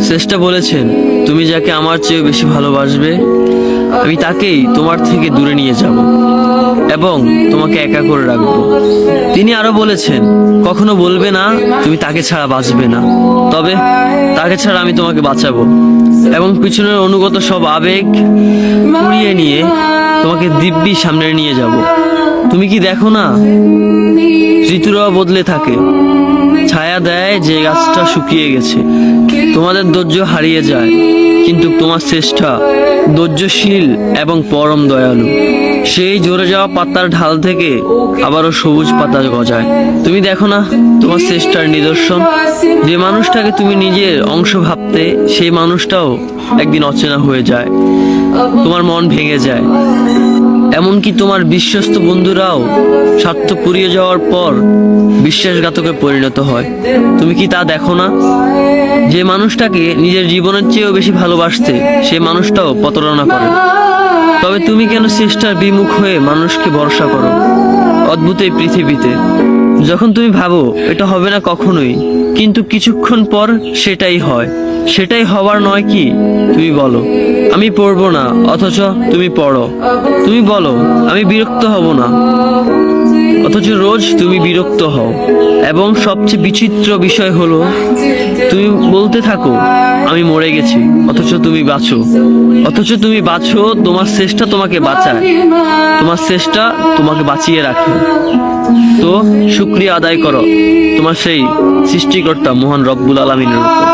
শ্রেষ্ঠ বলেছেন, তুমি যাকে আমার চেয়ে বেশি ভালোবাসবে আমি তাকেই তোমার থেকে দূরে নিয়ে যাব এবং তোমাকে একা করে রাখবো। তিনি আরো বলেছেন, কখনো বলবে না তুমি তাকে ছাড়া বাঁচবে না, তবে তাকে ছাড়া আমি তোমাকে বাঁচাবো এবং পিছনের অনুগত সব আবেগ পুড়িয়ে নিয়ে তোমাকে দিব্যি সামনে নিয়ে যাব। তুমি কি দেখো না, ঋতুরাও বদলে থাকে, ছায়া দেয় যে গাছটা শুকিয়ে গেছে। তোমাদের ধৈর্য হারিয়ে যায়, কিন্তু তোমার চেষ্টা ধৈর্যশীল এবং পরম দয়ালু। সেই ঝরে যাওয়া পাতার ঢাল থেকে আবারও সবুজ পাতা গজায়। তুমি দেখো না তোমার চেষ্টার নিদর্শন? যে মানুষটাকে তুমি নিজের অংশ ভাবতে, সেই মানুষটাও একদিন অচেনা হয়ে যায়, তোমার মন ভেঙে যায়। এমনকি তোমার বিশ্বস্ত বন্ধুরাও স্বার্থ পুড়িয়ে যাওয়ার পর বিশ্বাসঘাতকে পরিণত হয়। তুমি কি তা দেখো না? যে মানুষটাকে নিজের জীবনের চেয়েও বেশি ভালোবাসতে, সেই মানুষটাও প্রতারণা করে। তবে তুমি কেন চেষ্টার বিমুখ হয়ে মানুষকে ভরসা করো? অদ্ভুত এই পৃথিবীতে, যখন তুমি ভাবো এটা হবে না কখনোই, কিন্তু কিছুক্ষণ পর সেটাই হয়। সেটাই হবার নয় কি? তুমি বলো আমি পড়বো না, অথচ তুমি পড়ো। তুমি বলো আমি বিরক্ত হব না, অথচ রোজ তুমি বিরক্ত হও। এবং সবচেয়ে বিচিত্র বিষয় হলো, তুমি বলতে থাকো আমি মরে গেছি, অথচ তুমি বাঁচো। তোমার চেষ্টা তোমাকে বাঁচায়, তোমার চেষ্টা তোমাকে বাঁচিয়ে রাখে। তো শুকরিয়া আদায় করো তোমার সেই সৃষ্টিকর্তা মহান রব্বুল আলামিনের উপর।